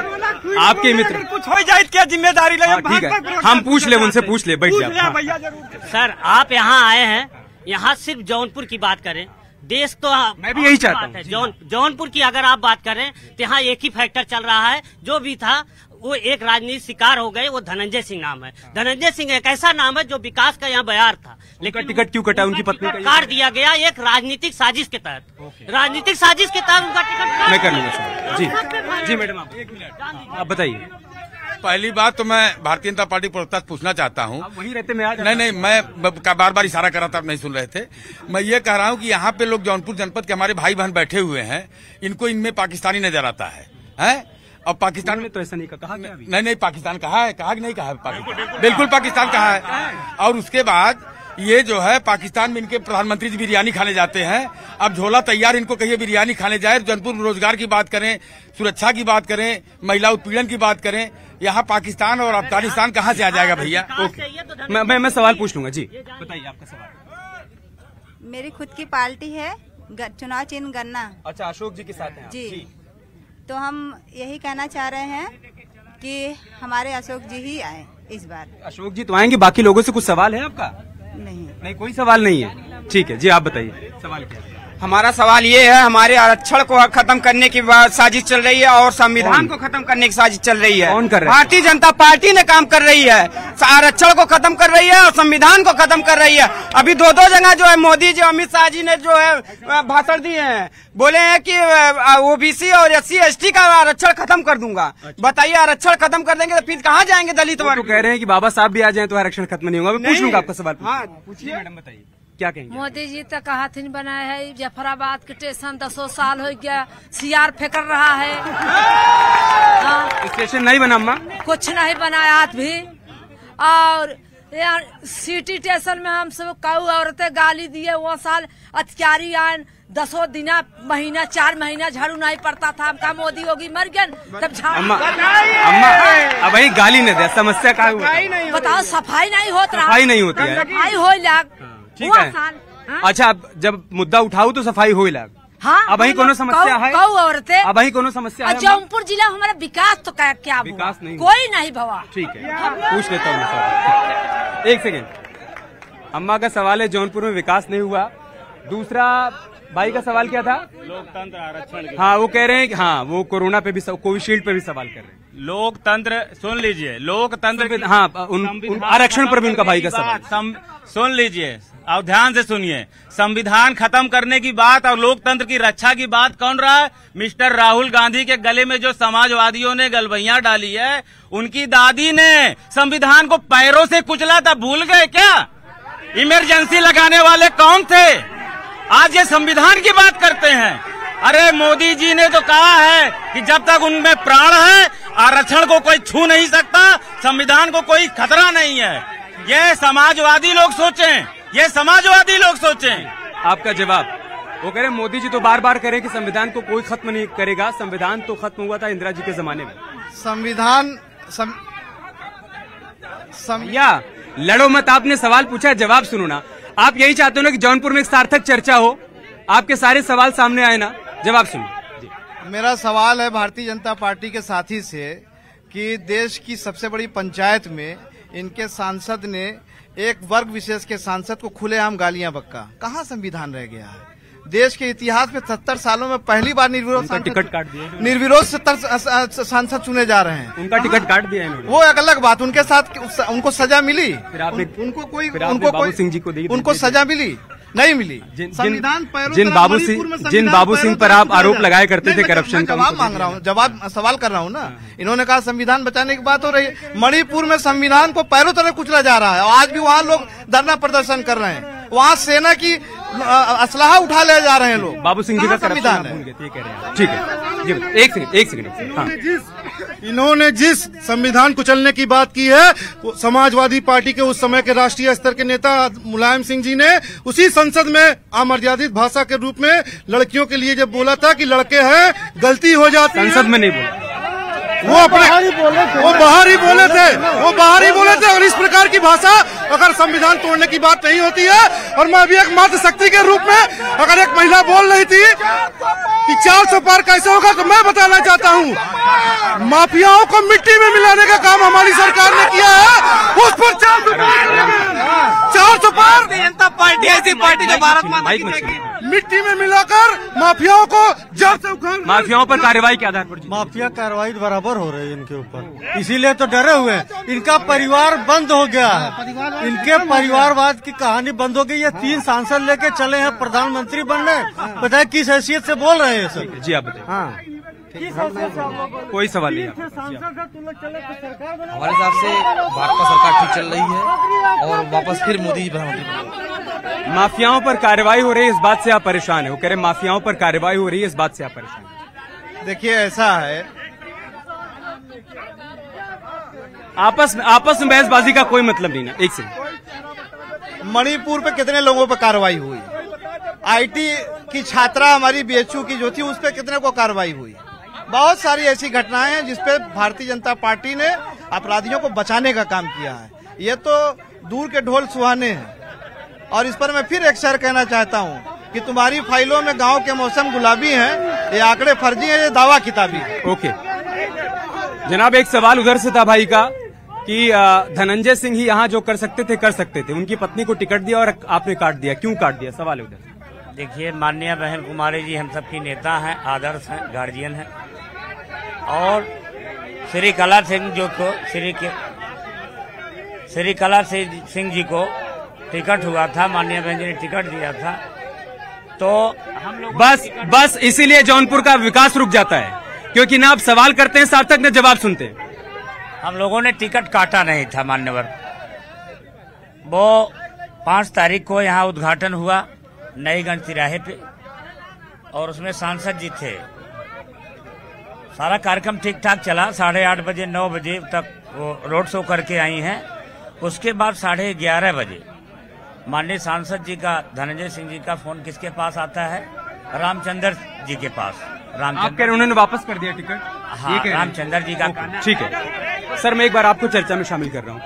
आपके मित्र कुछ हो जाए क्या जिम्मेदारी ले? ठीक है, हम पूछ ले, उनसे पूछ ले, बैठ जाओ। भैया जरूर। सर, आप यहाँ आए हैं, यहाँ सिर्फ जौनपुर की बात करें, देश तो मैं भी यही चाहता हूँ। जौनपुर की अगर आप बात करें तो यहाँ एक ही फैक्टर चल रहा है, जो भी था वो एक राजनीतिक शिकार हो गए, वो धनंजय सिंह नाम है। धनंजय सिंह एक ऐसा नाम है जो विकास का यहाँ बयार था, लेकिन टिकट क्यों कटा उनकी पत्नी का? काट दिया गया एक राजनीतिक साजिश के तहत। राजनीतिक साजिश के तहत उनका टिकट मैं कर लूंगा। जी मैडम, आप 1 मिनट आप बताइए। पहली बात तो मैं भारतीय जनता पार्टी प्रवक्ता से पूछना चाहता हूँ। वहीं रहते मैं आज नहीं, मैं बार बार इशारा कर रहा था, आप नहीं सुन रहे थे। मैं ये कह रहा हूँ कि यहाँ पे लोग जौनपुर जनपद के हमारे भाई बहन बैठे हुए हैं, इनको इनमें पाकिस्तानी नजर आता है? और पाकिस्तान में तो ऐसा नहीं कहा। नहीं, पाकिस्तान कहा है, कहा कि नहीं कहा है? पाकिस्तान बिल्कुल पाकिस्तान कहा है। और उसके बाद ये जो है पाकिस्तान में इनके प्रधानमंत्री जी बिरयानी खाने जाते हैं। अब झोला तैयार, इनको कहिए बिरयानी खाने जाए। जौनपुर में रोजगार की बात करें, सुरक्षा की बात करें, महिला उत्पीड़न की बात करें, यहाँ पाकिस्तान और अफगानिस्तान कहाँ से आ जाएगा भैया? मैं सवाल पूछ लूंगा। जी बताइए आपका सवाल। मेरी खुद की पार्टी है, चुनाव चिन्ह गन्ना। अच्छा, अशोक जी के साथ हैं जी। तो हम यही कहना चाह रहे हैं कि हमारे अशोक जी ही आए इस बार। अशोक जी तो आएंगे, बाकी लोगों से कुछ सवाल है आपका? नहीं, कोई सवाल नहीं है। ठीक है जी, आप बताइए सवाल क्या है? हमारा सवाल ये है, हमारे आरक्षण को खत्म करने की साजिश चल रही है और संविधान को खत्म करने की साजिश चल रही है। कौन कर रहा है? भारतीय जनता पार्टी ने काम कर रही है, आरक्षण को खत्म कर रही है और संविधान को खत्म कर रही है। अभी 2 जगह जो है मोदी जी, अमित शाह जी ने जो है भाषण दिए हैं, बोले हैं कि ओबीसी और SC ST का आरक्षण खत्म कर दूंगा। बताइए, आरक्षण खत्म कर देंगे तो फिर कहाँ जाएंगे दलित वर्ग? तो कह रहे हैं कि बाबा साहब भी आ जाएं तो आरक्षण खत्म नहीं होगा। मैं पूछ लूंगा आपका सवाल। हाँ पूछिए मैडम, बताइए क्या कहेंगे? मोदी जी तो कहथिन बनाए है जफराबाद के स्टेशन 10 साल हो गया, CR फेंक रहा है। स्टेशन नहीं बना अम्मा? कुछ नहीं बनाया भी। और सिटी स्टेशन में हम सब कऊ औरतें गाली दिए, वो साल अधिकारी आए 10 दिन महीना 4 महीना झाड़ू नहीं पड़ता था। हमका मोदी होगी मर गया तब झाड़ू। अम्मा अब वही गाली न दे, समस्या क्या हुआ? बताओ, सफाई नहीं होती, सफाई नहीं होती है। सफाई हो लाग। ठीक है। अच्छा, अब जब मुद्दा उठाऊ तो सफाई हो लाग। हाँ, अब वही कोनो समस्या है? औरतें अब वही कोनो समस्या है? जौनपुर जिला हमारा विकास तो क्या विकास नहीं, कोई नहीं भवा। ठीक है, पूछ लेता हूँ। 1 सेकेंड। अम्मा का सवाल है जौनपुर में विकास नहीं हुआ। दूसरा भाई का सवाल क्या था? लोकतंत्र आरक्षण। हाँ, वो कह रहे हैं कि हाँ, वो कोरोना पे भी, कोविशील्ड पे भी सवाल कर रहे हैं। लोकतंत्र सुन लीजिए, लोकतंत्र हाँ, आरक्षण पर भी उनका भाई का सवाल सुन लीजिए और ध्यान से सुनिए। संविधान खत्म करने की बात और लोकतंत्र की रक्षा की बात कौन रहा है? मिस्टर राहुल गांधी के गले में जो समाजवादियों ने गलबैया डाली है, उनकी दादी ने संविधान को पैरों से कुचला था, भूल गए क्या? इमरजेंसी लगाने वाले कौन थे? आज ये संविधान की बात करते हैं। अरे मोदी जी ने तो कहा है कि जब तक उनमें प्राण है आरक्षण को कोई छू नहीं सकता, संविधान को कोई खतरा नहीं है। ये समाजवादी लोग सोचें, ये समाजवादी लोग सोचें। आपका जवाब? वो कह रहे मोदी जी तो बार बार कह रहे कि संविधान को कोई खत्म नहीं करेगा। संविधान तो खत्म हुआ था इंदिरा जी के जमाने में। संविधान या लड़ो मत, आपने सवाल पूछा है, जवाब सुनो ना। आप यही चाहते हो ना कि जौनपुर में एक सार्थक चर्चा हो, आपके सारे सवाल सामने आए ना, जवाब सुनो। मेरा सवाल है भारतीय जनता पार्टी के साथी से कि देश की सबसे बड़ी पंचायत में इनके सांसद ने एक वर्ग विशेष के सांसद को खुलेआम गालियां बक्का। कहाँ संविधान रह गया है? देश के इतिहास में 70 सालों में पहली बार निर्विरोध टिकट काट दिए, निर्विरोध 70 सांसद चुने जा रहे हैं। उनका टिकट काट दिया इन्होंने। वो एक अलग बात, उनके साथ उनको सजा मिली, उनको सजा मिली नहीं मिली। जिन बाबू सिंह पर आप आरोप लगाए करते थे करप्शन का, जवाब मांग रहा हूँ, जवाब सवाल कर रहा हूँ ना। इन्होंने कहा संविधान बचाने की बात हो रही है। मणिपुर में संविधान को पैरों तले कुचला जा रहा है और आज भी वहाँ लोग धरना प्रदर्शन कर रहे हैं। वहाँ सेना की असलाहा उठा ले जा रहे हैं लोग। बाबू सिंह जी का संविधान है, ठीक है। एक सेकंड। हाँ। इन्होंने जिस संविधान कुचलने की बात की है, वो समाजवादी पार्टी के उस समय के राष्ट्रीय स्तर के नेता मुलायम सिंह जी ने उसी संसद में अमर्यादित भाषा के रूप में लड़कियों के लिए जब बोला था कि लड़के हैं गलती हो जाती है। संसद में नहीं बोला, वो बाहर ही बोले थे। और इस प्रकार की भाषा अगर संविधान तोड़ने की बात नहीं होती है, और मैं अभी एक मात्र शक्ति के रूप में अगर एक महिला बोल रही थी कि 400 पार कैसे होगा, तो मैं बताना चाहता हूँ माफियाओं को मिट्टी में मिलाने का काम हमारी सरकार ने किया है। उस पर 400 पार जनता पार्टी ऐसी पार्टी जो भारत माता की मिट्टी में मिलाकर माफियाओं को जड़ से उखाड़, माफियाओं पर कार्रवाई के आधार पर माफिया कार्रवाई बराबर हो रही है इनके ऊपर, इसीलिए तो डरे हुए हैं। इनका परिवार बंद हो गया है, इनके परिवारवाद की कहानी बंद हो गई है। 3 सांसद लेके चले हैं प्रधानमंत्री बनने, पता है किस हैसियत से बोल रहे हैं सर? जी आप बताइए। हाँ, कोई सवाल नहीं। हमारे हिसाब से भाजपा सरकार ठीक चल रही है और वापस फिर मोदी जी प्रधानमंत्री। माफियाओं पर कार्रवाई हो रही है, इस बात से आप परेशान है? वो कह रहे माफियाओं पर कार्रवाई हो रही है, इस बात से आप परेशान है? देखिए ऐसा है, आपस में बहसबाजी का कोई मतलब नहीं ना। एक सेकंड। मणिपुर पे कितने लोगों पर कार्रवाई हुई? आईटी की छात्रा हमारी बीएचयू की जो थी, उस पर कितने को कार्रवाई हुई? बहुत सारी ऐसी घटनाएं हैं जिसपे भारतीय जनता पार्टी ने अपराधियों को बचाने का काम किया है। ये तो दूर के ढोल सुहाने हैं। और इस पर मैं फिर एक शेर कहना चाहता हूँ कि तुम्हारी फाइलों में गांव के मौसम गुलाबी हैं, ये आंकड़े फर्जी हैं, ये दावा किताबी है। ओके जनाब, एक सवाल उधर से था भाई का कि धनंजय सिंह ही यहाँ जो कर सकते थे। उनकी पत्नी को टिकट दिया और आपने काट दिया, क्यों काट दिया? सवाल है उधर। देखिए, माननीय बहन कुमारी जी हम सबकी नेता हैं, आदर्श हैं, गार्जियन हैं। और श्री कला सिंह जो को श्री कला सिंह जी को टिकट हुआ था, माननीय बहन जी ने टिकट दिया था, तो हम लोग बस इसीलिए जौनपुर का विकास रुक जाता है, क्योंकि ना आप सवाल करते हैं सार्थक ने जवाब सुनते हैं। हम लोगों ने टिकट काटा नहीं था मान्यवर। वो 5 तारीख को यहाँ उद्घाटन हुआ नईगंज तिराहे पे, और उसमें सांसद जी थे। सारा कार्यक्रम ठीक ठाक चला। 8:30 बजे 9 बजे तक वो रोड शो करके आई हैं। उसके बाद 11:30 बजे माननीय सांसद जी का, धनंजय सिंह जी का फोन किसके पास आता है? रामचंद्र जी के पास। रामचंद्र, उन्होंने वापस कर दिया टिकट? हाँ, रामचंद्र जी का। ठीक है सर, मैं एक बार आपको चर्चा में शामिल कर रहा हूँ।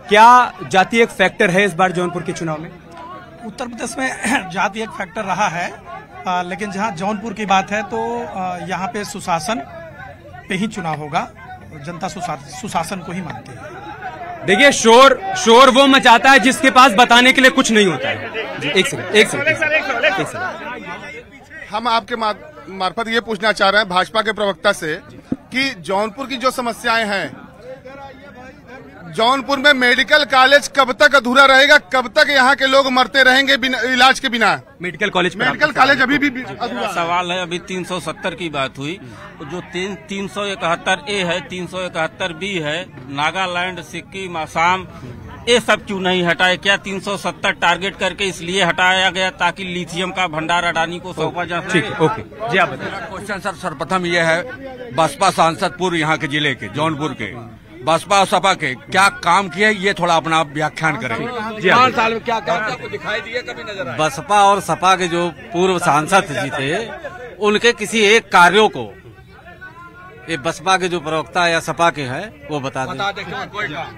क्या जाति एक फैक्टर है इस बार जौनपुर के चुनाव में? उत्तर प्रदेश में जाति एक फैक्टर रहा है, लेकिन जहाँ जौनपुर की बात है तो यहाँ पे सुशासन पे ही चुनाव होगा। जनता सुशासन को ही मानती है। देखिए, शोर वो मचाता है जिसके पास बताने के लिए कुछ नहीं होता है। एक सेकंड। हम आपके मार्फत ये पूछना चाह रहे हैं भाजपा के प्रवक्ता से कि जौनपुर की जो समस्याएं हैं, जौनपुर में मेडिकल कॉलेज कब तक अधूरा रहेगा? कब तक यहाँ के लोग मरते रहेंगे इलाज के बिना? मेडिकल कॉलेज अभी भी अधूरा सवाल है। अभी 370 की बात हुई, जो 371A है, 371B है, नागालैंड, सिक्किम, असम, ये सब क्यों नहीं हटाए? क्या 370 टारगेट करके इसलिए हटाया गया ताकि लिथियम का भंडार अडानी को सौंपा जा सके? ठीक है, ओके जी आप बताइए। क्वेश्चन सर, सर्वप्रथम ये है, बसपा सांसद पूर्व यहाँ के जिले के जौनपुर के बसपा और सपा के क्या काम किए, ये थोड़ा अपना व्याख्यान करें। 5 साल में क्या काम आपको दिखाई दिए, कभी नजर आए? बसपा और सपा के जो पूर्व सांसद जी थे, उनके किसी एक कार्यों को ये बसपा के जो प्रवक्ता या सपा के हैं वो बता दें।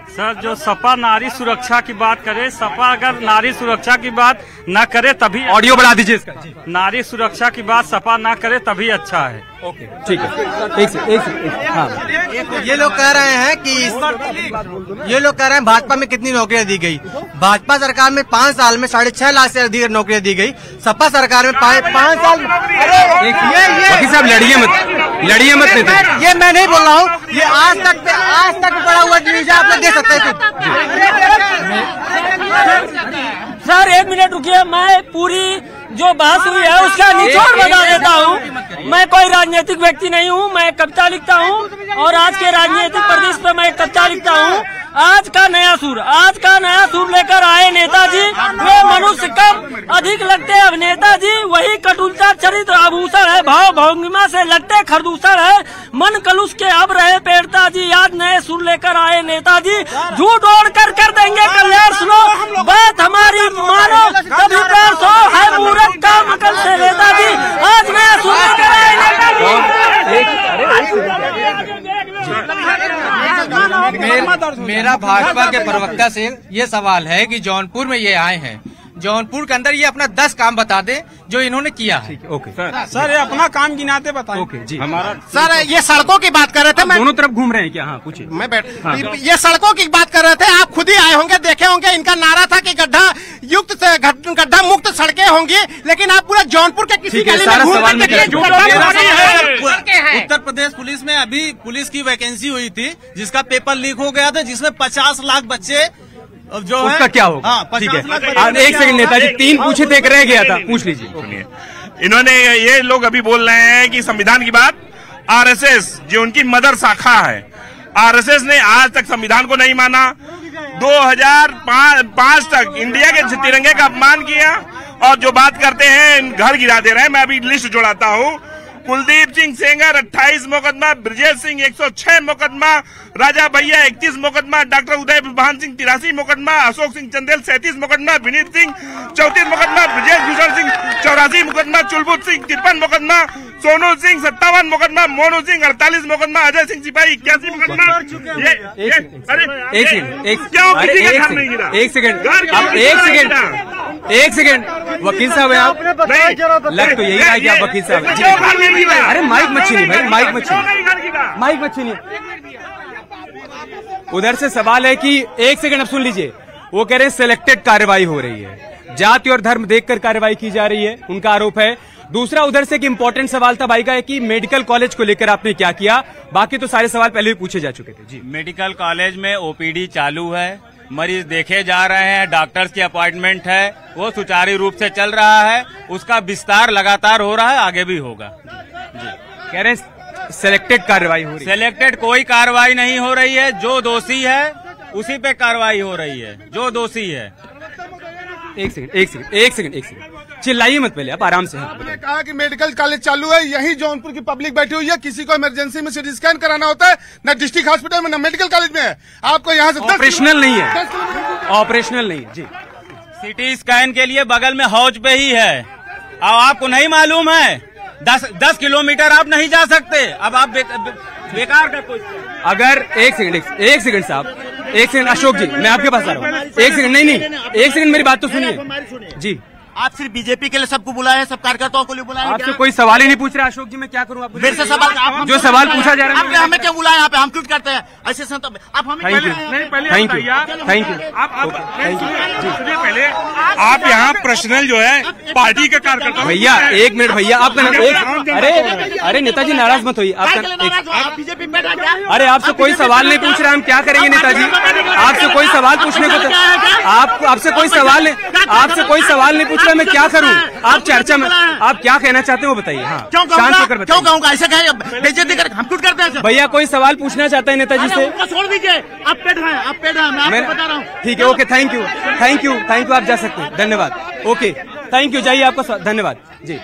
सर, जो सपा नारी सुरक्षा की बात करे, सपा अगर नारी सुरक्षा की बात न करे तभी, ऑडियो बढ़ा दीजिए इसका। नारी सुरक्षा की बात सपा न करे तभी अच्छा है। ओके, ठीक है। हाँ। ये लोग कह रहे हैं कि भाजपा में कितनी नौकरियां दी गई। भाजपा सरकार में 5 साल में 6.5 लाख से अधिक नौकरियां दी गई। सपा सरकार में 5 साल में साहब लड़िए मत ये मैं नहीं बोल रहा हूँ, ये आज तक पड़ा हुआ न्यूज आप लोग देख सकते हैं। सर 1 मिनट रुकिए, मैं पूरी जो बहस हुई है उसका निचोड़ बता देता हूँ। मैं कोई राजनीतिक व्यक्ति नहीं हूँ, मैं कविता लिखता हूँ और आज के राजनीतिक परिदृश्य पे मैं कविता लिखता हूँ। आज का नया सुर लेकर आए नेताजी, वे मनुष्य कम अधिक लगते अभिनेता जी। वही कटुलता चरित्र आभूषण है, भाव भंगिमा से लगते खरदूषण है। मन कलुष के अब रहे पेड़ता जी, आज नए सुर लेकर आए नेताजी। झूठ ओढ़ कर देंगे कल्याण, सुनो बात हमारी मानो तभी प्यार सो है मूर्ख काम अकल से नेताजी। आज नया सुर लेकर आए मेरा भाजपा के प्रवक्ता से ये सवाल है कि जौनपुर में ये आए हैं, जौनपुर के अंदर ये अपना 10 काम बता दे जो इन्होंने किया है। ओके सर, ये अपना काम गिनाते बताएं। ओके जी। हमारा सर, ये सड़कों की बात कर रहे थे, मैं दोनों तरफ घूम रहे हैं क्या? हाँ पूछिए। मैं ये सड़कों की बात कर रहे थे, आप खुद ही आए होंगे, देखे होंगे। इनका नारा था कि गड्ढा मुक्त सड़कें होंगी, लेकिन आप पूरा जौनपुर के किसी गली में घूम के उत्तर प्रदेश पुलिस में अभी पुलिस की वैकेंसी हुई थी जिसका पेपर लीक हो गया था, जिसमें 50 लाख बच्चे जो उसका क्या होगा? हाँ, ठीक है। एक सेकंड नेताजी, 3 पूछे थे, एक रह गया था, पूछ लीजिए। इन्होंने ये लोग अभी बोल रहे हैं कि संविधान की बात, आरएसएस जो उनकी मदर शाखा है, आरएसएस ने आज तक संविधान को नहीं माना। 2005 तक इंडिया के तिरंगे का अपमान किया और जो बात करते हैं घर गिरा दे रहे हैं। मैं अभी लिस्ट जोड़ाता हूँ। कुलदीप सिंह सेंगर 28 मुकदमा, ब्रजेश सिंह 106 मुकदमा, राजा भैया 31 मुकदमा, डॉक्टर उदय भान सिंह 83 मुकदमा, अशोक सिंह चंदेल 37 मुकदमा, विनीत सिंह 34 मुकदमा, ब्रजेश भूषण सिंह 84 मुकदमा, चुलबुल सिंह 53 मुकदमा, सोनू सिंह 57 मुकदमा, मोनू सिंह 48 मुकदमा, अजय सिंह सिपाही 81 मुकदमा। एक सेकंड वकील साहब है आप? लग तो यही रहा है कि आप वकील साहब हैं। अरे माइक मत छीनिए भाई, माइक मत छीनिए। उधर से सवाल है कि एक सेकंड, अब सुन लीजिए। वो कह रहे हैं सिलेक्टेड कार्रवाई हो रही है, जाति और धर्म देखकर कार्रवाई की जा रही है, उनका आरोप है। दूसरा उधर से एक इम्पोर्टेंट सवाल था भाई का है कि मेडिकल कॉलेज को लेकर आपने क्या किया। बाकी तो सारे सवाल पहले भी पूछे जा चुके थे जी। मेडिकल कॉलेज में ओपीडी चालू है, मरीज देखे जा रहे हैं, डॉक्टर्स की अपॉइंटमेंट है, वो सुचारू रूप से चल रहा है। उसका विस्तार लगातार हो रहा है, आगे भी होगा जी। कह रहे हैं सिलेक्टेड कार्रवाई हो रही है। सिलेक्टेड कोई कार्रवाई नहीं हो रही है, जो दोषी है उसी पे कार्रवाई हो रही है, जो दोषी है। एक सेकंड चिल्लाइए मत, पहले आप आराम से। आपने कहा कि मेडिकल कॉलेज चालू है, यही जौनपुर की पब्लिक बैठी हुई है। किसी को इमरजेंसी में सीटी स्कैन कराना होता है, न डिस्ट्रिक्ट हॉस्पिटल में न मेडिकल कॉलेज में है। आपको यहाँ से ऑपरेशनल नहीं है, ऑपरेशनल नहीं है जी। सीटी स्कैन के लिए बगल में हौज पे ही है। अब आपको नहीं मालूम है 10 किलोमीटर आप नहीं जा सकते। अब आप बेकार का कोई अगर एक सेकंड साहब, एक सेकंड अशोक जी, मैं आपके पास आ रहा हूँ। एक सेकंड नहीं, एक सेकंड मेरी बात तो सुनिए जी। आप सिर्फ बीजेपी के लिए सबको बुलाए हैं, सब कार्यकर्ताओं को लिए बुलाए हैं? आपसे कोई सवाल ही नहीं पूछ रहा अशोक जी, मैं क्या करूं? आपको मेरे से सवाल जो सवाल पूछा जा रहा है, हमें क्या बुलाया? यहाँ पे हम क्विट करते हैं ऐसे आप हमें। Thank you. पहले आप यहाँ पर्सनल जो है पार्टी के कार्यकर्ता। भैया एक मिनट भैया, आपका अरे नेताजी नाराज मत होइए। अरे आपसे कोई सवाल नहीं पूछ रहा, हम क्या करेंगे नेताजी? आपसे कोई सवाल पूछने को आपसे कोई सवाल नहीं पूछ चर्चा में क्या करूं? आप चर्चा में आप क्या कहना चाहते हैं वो बताइए। हाँ, शांत होकर बताइए। क्यों कहूँगा? ऐसे कहे बेइज्जती कर हम कुछ करते हैं। भैया कोई सवाल पूछना चाहता है नेताजी से? छोड़ दीजिए, आप पेट रहे हैं, मैं आपको बता रहा हूँ। ठीक है, ओके, थैंक यू, आप जा सकते हैं, धन्यवाद। ओके, थैंक यू, जाइए, आपका धन्यवाद जी।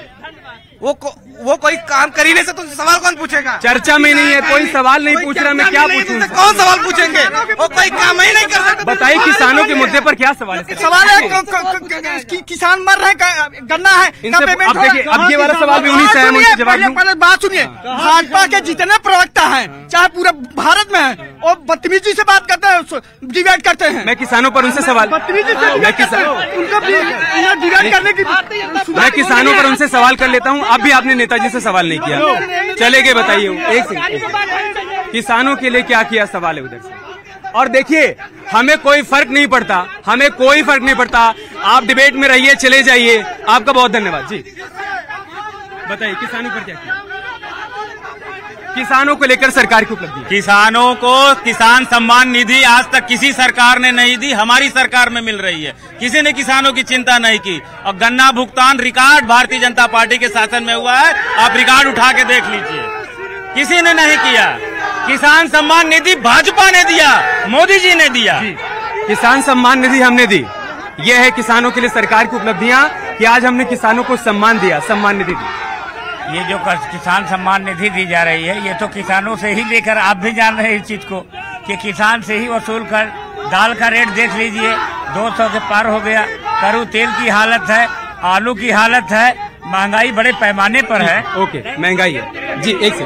वो कोई काम कर ही नहीं सकता, तो सवाल कौन पूछेगा? चर्चा में नहीं है, कोई सवाल नहीं पूछ रहा, मैं क्या पूछूं? कौन सवाल पूछेंगे? वो कोई काम ही नहीं कर सकता। बताइए किसानों के मुद्दे पर क्या सवाल है? सवाल है किसान मर रहे हैं, गन्ना है, अब देखिए, अब ये वाला सवाल भी उन्हीं से है, मुझे जवाब दूं। पहले बात सुनिए, भाजपा के जितने प्रवक्ता हैं, चाहे पूरे भारत में है, और बदतमीजी से बात करते हैं, डिबेट करते हैं। मैं किसानों पर उनसे सवाल, मैं किसानों पर उनसे सवाल कर लेता हूँ। अब भी आपने नेताजी से सवाल नहीं किया, चले गए, बताइए एक सेकंड, किसानों के लिए क्या किया? सवाल है उधर से। और देखिए, हमें कोई फर्क नहीं पड़ता, आप डिबेट में रहिए, चले जाइए। आपका बहुत धन्यवाद जी। बताइए किसानों पर क्या किया? किसानों को लेकर सरकार की उपलब्धि। किसानों को किसान सम्मान निधि आज तक किसी सरकार ने नहीं दी, हमारी सरकार में मिल रही है। किसी ने किसानों की चिंता नहीं की। और गन्ना भुगतान रिकॉर्ड भारतीय जनता पार्टी के शासन में हुआ है, आप रिकॉर्ड उठा के देख लीजिए, किसी ने नहीं किया। किसान सम्मान निधि भाजपा ने दिया, मोदी जी ने दिया। किसान सम्मान निधि हमने दी। यह है किसानों के लिए सरकार की उपलब्धियां कि आज हमने किसानों को सम्मान दिया, सम्मान निधि दी। ये जो किसान सम्मान निधि दी जा रही है, ये तो किसानों से ही लेकर, आप भी जान रहे हैं इस चीज को, कि किसान से ही वसूल कर। दाल का रेट देख लीजिए, 200 से पार हो गया। करू तेल की हालत है, आलू की हालत है, महंगाई बड़े पैमाने पर है। ओके, महंगाई है जी। एक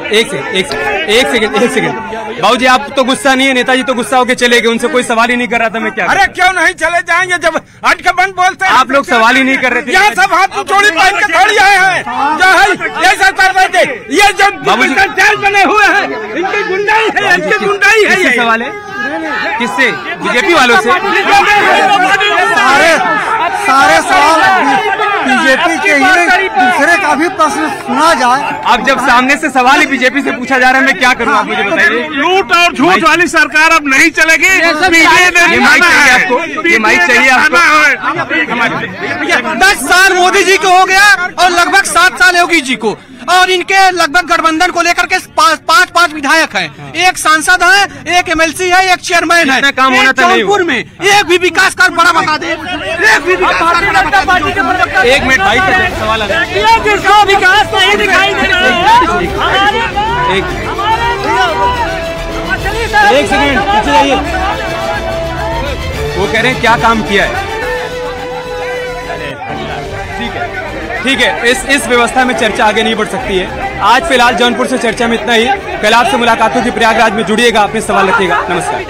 सेकंड बाबू जी, आप तो गुस्सा नहीं है, नेताजी तो गुस्सा होकर चले गए, उनसे कोई सवाल ही नहीं कर रहा था। मैं क्या? अरे क्यों नहीं चले जाएंगे? जब अट के बंद बोलते हैं, आप लोग सवाल ही नहीं कर रहे थे। यहाँ सब हाथ जोड़ी पहन के थोड़ी आए हैं, जो है ये सब कर रहे थे। ये जो जेल बने हुए हैं, इनकी गुंडाई है, इनकी गुंडाई है। ये सवाल है किससे? बीजेपी वालों से। सारे सवाल बीजेपी के ही, दूसरे का भी प्रश्न सुना जाए। अब जब सामने से सवाल ही बीजेपी से पूछा जा रहा है, मैं क्या करूँ? आप मुझे बताइए। लूट और झूठ वाली सरकार अब नहीं चलेगी। ये माइक चाहिए आपको, ये माइक चाहिए आपको। 10 साल मोदी जी को हो गया और लगभग 7 साल योगी जी को, और इनके लगभग गठबंधन को लेकर के 5 विधायक हैं, एक सांसद है, एक MLC है, एक चेयरमैन है। काम होना था जौनपुर में एक भी विकास कार्य बड़ा बता दे, एक भी विकास कार्य। एक मिनट भाई, सवाल विकास नहीं दिखाई दे रहा है। एक सेकंड पीछे जाइए। वो कह रहे हैं क्या काम किया है? ठीक है, इस व्यवस्था में चर्चा आगे नहीं बढ़ सकती है। आज फिलहाल जौनपुर से चर्चा में इतना ही। कल आपसे मुलाकात होगी प्रयागराज में, जुड़िएगा, अपने सवाल रखिएगा। नमस्कार।